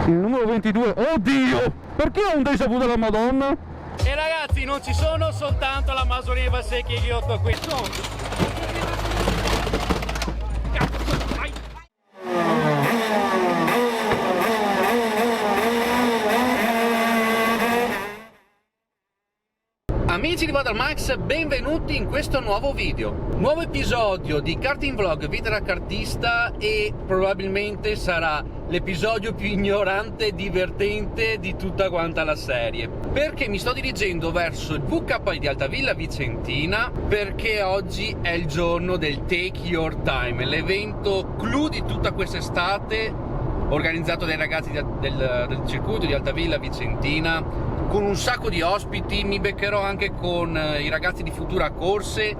Il numero 22, oddio! Perché ho un déjà vu della Madonna? E ragazzi, non ci sono soltanto la Masolin, Valsecchi e Ghiotto qui. Amici di Watermax, benvenuti in questo nuovo video. Nuovo episodio di Karting Vlog Vita da Kartista e probabilmente sarà l'episodio più ignorante e divertente di tutta quanta la serie. Perché mi sto dirigendo verso il VKI di Altavilla Vicentina, perché oggi è il giorno del Take Your Time, l'evento clou di tutta quest'estate, organizzato dai ragazzi del circuito di Altavilla Vicentina, con un sacco di ospiti. Mi beccherò anche con i ragazzi di Futura Corse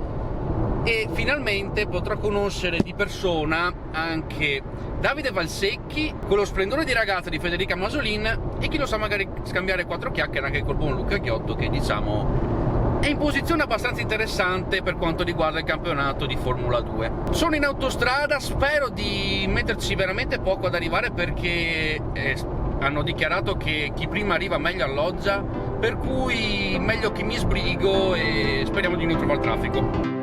e finalmente potrò conoscere di persona anche Davide Valsecchi, con lo splendore di ragazza di Federica Masolin, e chi lo sa magari scambiare quattro chiacchiere anche col buon Luca Ghiotto, che diciamo è in posizione abbastanza interessante per quanto riguarda il campionato di Formula 2. Sono in autostrada, spero di metterci veramente poco ad arrivare perché hanno dichiarato che chi prima arriva meglio alloggia, per cui meglio che mi sbrigo e speriamo di non trovare traffico.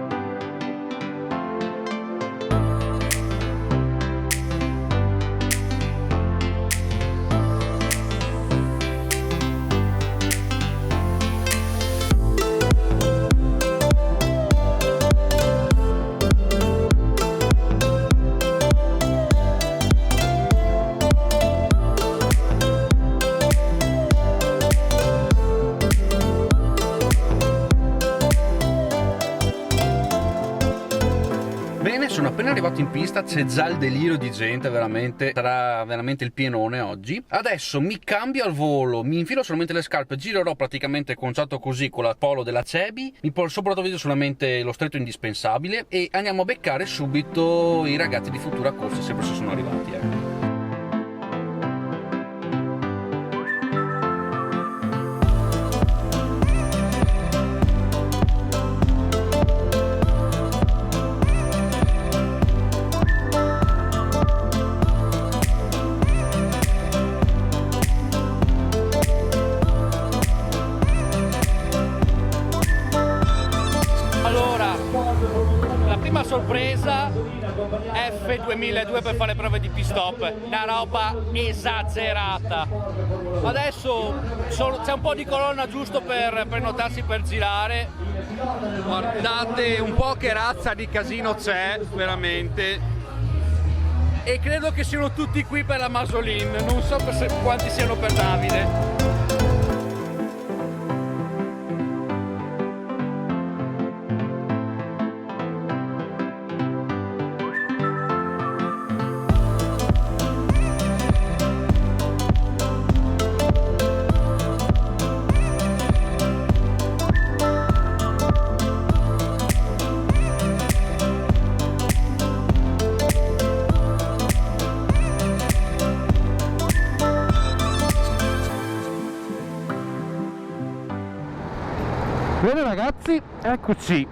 Sono appena arrivato in pista, c'è già il delirio di gente, veramente, sarà veramente il pienone oggi. Adesso mi cambio al volo, mi infilo solamente le scarpe, girerò praticamente conciato così con la polo della Cebi, mi sopravvento solamente lo stretto indispensabile e andiamo a beccare subito i ragazzi di Futura Corse, sempre se sono arrivati. Sorpresa, F2002 per fare le prove di pit stop, una roba esagerata. Adesso c'è un po' di colonna giusto per prenotarsi per girare. Guardate un po' che razza di casino c'è, veramente. E credo che siano tutti qui per la Masolin, non so quanti siano per Davide. Bene ragazzi, eccoci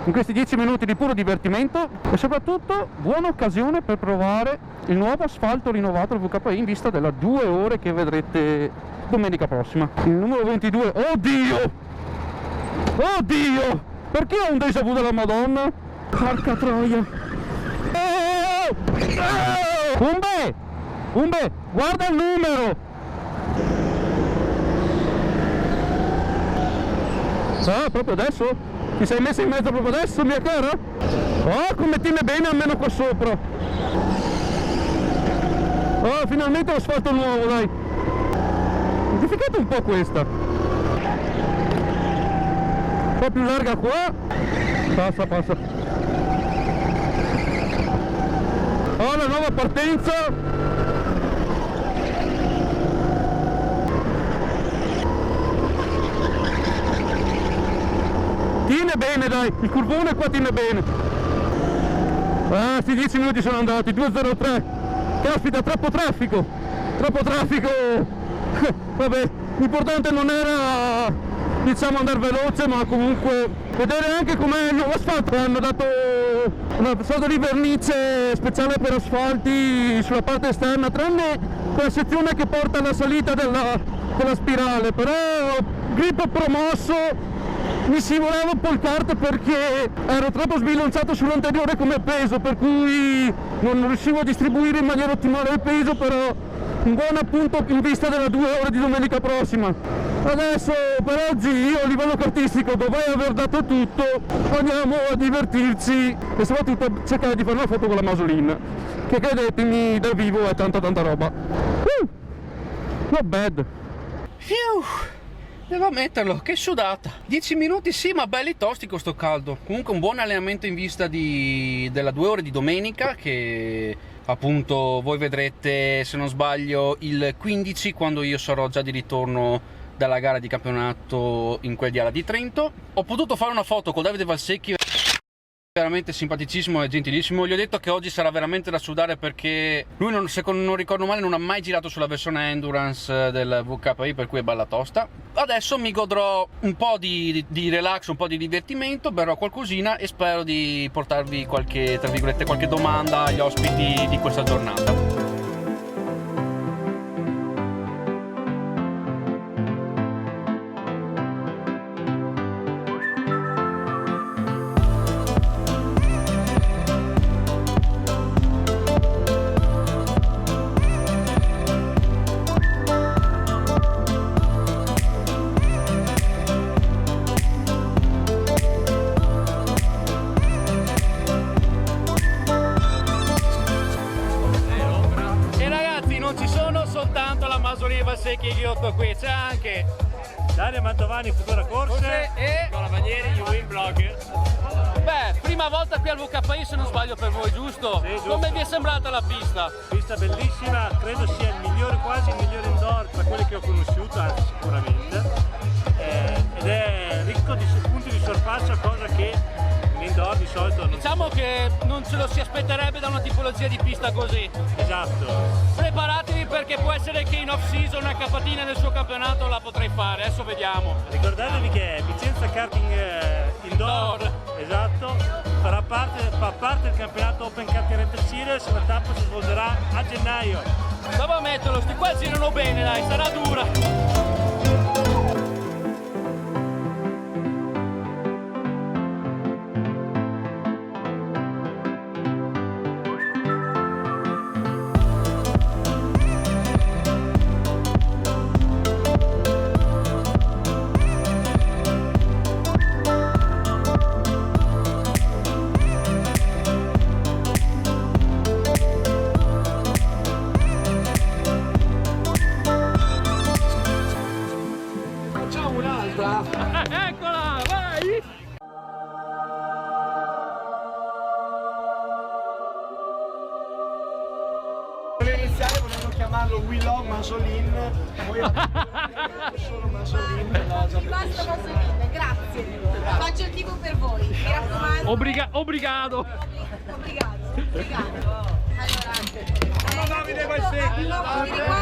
in questi 10 minuti di puro divertimento e soprattutto buona occasione per provare il nuovo asfalto rinnovato del VKI in vista della 2 ore che vedrete domenica prossima. Il numero 22, oddio! Oddio! Perché ho un déjà vu della Madonna? Porca troia! Umbe! Umbe, guarda il numero! Ah, proprio adesso? Ti sei messa in mezzo proprio adesso, mia cara? Oh, come tiene bene almeno qua sopra! Oh, finalmente l'asfalto nuovo, dai! Modificate un po' questa! Un po' più larga qua! Passa, passa! Oh, la nuova partenza! Tiene bene, dai, il curvone qua tiene bene. Ah, sti 10 minuti sono andati, 2.03. Caspita, troppo traffico. Vabbè, l'importante non era, diciamo, andare veloce, ma comunque vedere anche com'è il nuovo asfalto. Hanno dato una sorta di vernice speciale per asfalti sulla parte esterna, tranne quella sezione che porta alla salita della spirale, però grip promosso. Mi scivolava un po' il kart perché ero troppo sbilanciato sull'anteriore come peso, per cui non riuscivo a distribuire in maniera ottimale il peso, però un buon appunto in vista della 2 ore di domenica prossima. Adesso per oggi io a livello kartistico dovrei aver dato tutto, andiamo a divertirci e soprattutto cercare di fare una foto con la Masolin, che credetemi dal vivo è tanta roba. Not bad. Devo ammetterlo, che sudata. 10 minuti sì, ma belli tosti con sto caldo. Comunque un buon allenamento in vista della 2 ore di domenica, che appunto voi vedrete, se non sbaglio, il 15, quando io sarò già di ritorno dalla gara di campionato in quel di Ala di Trento. Ho potuto fare una foto con Davide Valsecchi, veramente simpaticissimo e gentilissimo. Gli ho detto che oggi sarà veramente da sudare perché lui, se non ricordo male, non ha mai girato sulla versione Endurance del VKI, per cui è bella tosta. Adesso mi godrò un po' di relax, un po' di divertimento, berrò qualcosina e spero di portarvi qualche, tra virgolette, qualche domanda agli ospiti di questa giornata. Valsecchi Ghiotto qui, c'è anche Dario Mantovani, Futura Corse e Nicola Manieri, Win Blogger. Beh, prima volta qui al VKI se non sbaglio per voi, giusto? Sì, giusto. Come vi è sembrata la pista? Pista bellissima, credo sia il migliore, quasi il migliore indoor tra quelli che ho conosciuto, anzi sicuramente, ed è ricco di punti di sorpasso, cosa che in indoor di solito non... Diciamo che non ce lo si aspetterebbe da una tipologia di pista così. Esatto. Preparatevi perché può essere che in off season una capatina nel suo campionato la potrei fare, adesso vediamo. Ricordatevi che Vicenza Karting Indoor, esatto, fa parte del campionato Open Karting Rental Series, la tappa si svolgerà a gennaio. Devo ammetterlo, sti qua girano bene, dai, sarà dura. Eccola, vai! Volevo iniziare, volevano chiamarlo We Love Masolin, poi solo Masolin. Basta Masolin, grazie. Faccio il tipo per voi, mi raccomando. Obrigado. Obrigado. Allora, Davide Valsecchi.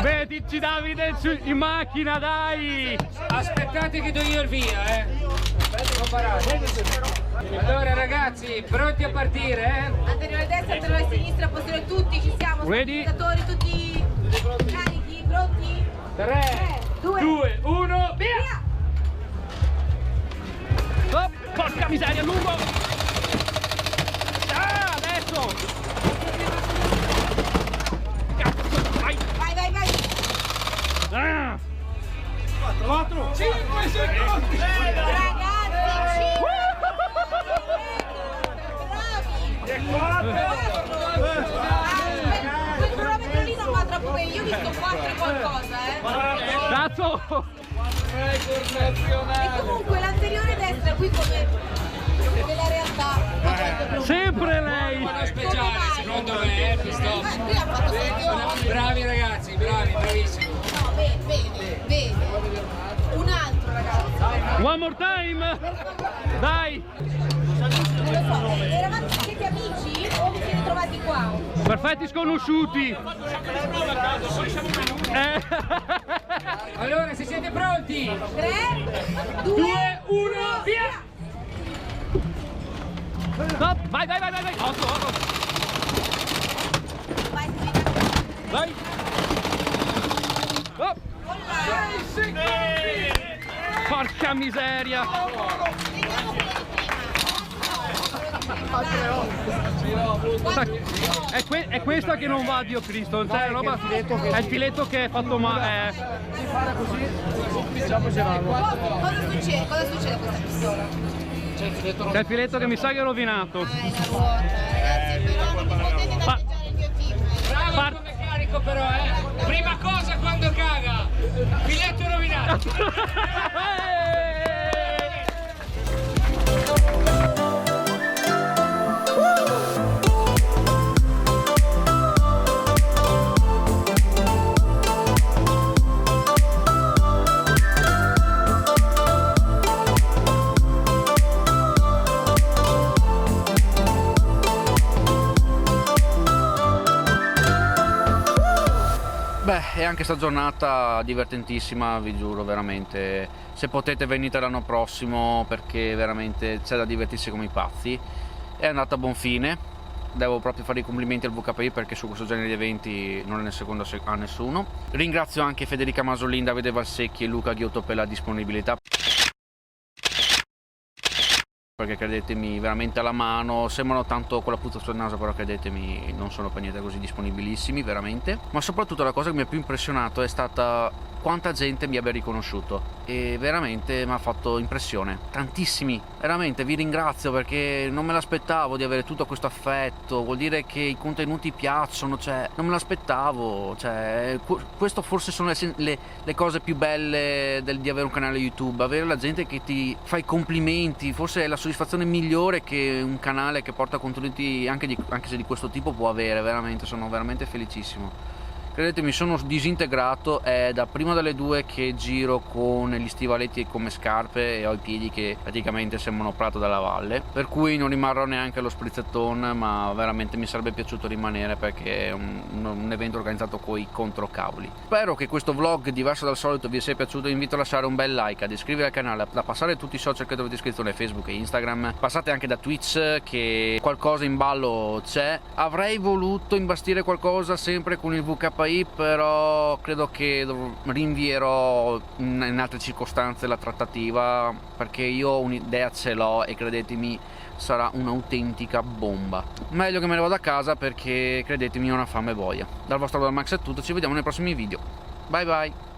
Vedici Davide in macchina, dai! Aspettate che do io il via, Allora ragazzi, pronti a partire, anteriore a destra, anteriore a sinistra, posteriore, tutti ci siamo. Ready? Spettatori, tutti carichi, pronti? 3, 2, 1, via! Oh, porca miseria, lungo! Ah, adesso! Vai! Ah. 4, 5 secondi. Ragazzi, quel cronometro lì non va troppo bene, io ho visto 4 qualcosa, Cazzo! E comunque l'anteriore destra qui come nella realtà. Sempre lei! speciale secondo me, Qui ha fatto selezione. bravi ragazzi, bravissimi. No, bene. Un altro ragazzi. One more time! Dai! Non lo so, siete amici o vi siete trovati qua? Perfetti sconosciuti! Allora, se siete pronti? 3, 2, 1, via! Stop! Vai! Otto! vai. Vai! Oh. Porca miseria! È questa che non va, Dio Cristo, cioè, roba, è il filetto che è fatto male. Fare così e dopo girarlo. Cosa succede? Cosa succede a questa pistola? C'è il filetto che mi sa che è rovinato. Ah, è una ruota, ragazzi, però non mi potete danneggiare il mio team. Bravo il meccanico però, Prima cosa quando caga, filetto rovinato. Beh, è anche sta giornata divertentissima, vi giuro, veramente. Se potete venite l'anno prossimo perché veramente c'è da divertirsi come i pazzi. È andata a buon fine, devo proprio fare i complimenti al VKI perché su questo genere di eventi non è ne secondo a nessuno. Ringrazio anche Federica Masolin, Davide Valsecchi e Luca Ghiotto per la disponibilità, perché credetemi veramente alla mano, sembrano tanto con la puzza sul naso, però credetemi non sono per niente così disponibilissimi veramente. Ma soprattutto la cosa che mi ha più impressionato è stata quanta gente mi abbia riconosciuto e veramente mi ha fatto impressione, tantissimi, veramente vi ringrazio perché non me l'aspettavo di avere tutto questo affetto, vuol dire che i contenuti piacciono, cioè non me l'aspettavo, cioè questo forse sono le cose più belle di avere un canale YouTube, avere la gente che ti fa i complimenti, forse è la soddisfazione migliore che un canale che porta contenuti anche se di questo tipo può avere, veramente sono veramente felicissimo. Credetemi, sono disintegrato, è da prima delle 2 che giro con gli stivaletti come scarpe e ho i piedi che praticamente sembrano prato dalla valle, per cui non rimarrò neanche allo sprizzettone, ma veramente mi sarebbe piaciuto rimanere perché è un evento organizzato coi controcavoli. Spero che questo vlog diverso dal solito vi sia piaciuto, vi invito a lasciare un bel like, ad iscrivervi al canale, da passare tutti i social che trovate iscrizione, Facebook e Instagram, passate anche da Twitch che qualcosa in ballo c'è. Avrei voluto imbastire qualcosa sempre con il VKI, però credo che rinvierò in altre circostanze la trattativa perché io un'idea ce l'ho e credetemi sarà un'autentica bomba. Meglio che me ne vada a casa perché credetemi ho una fame e voglia. Dal vostro Max è tutto, ci vediamo nei prossimi video. Bye bye.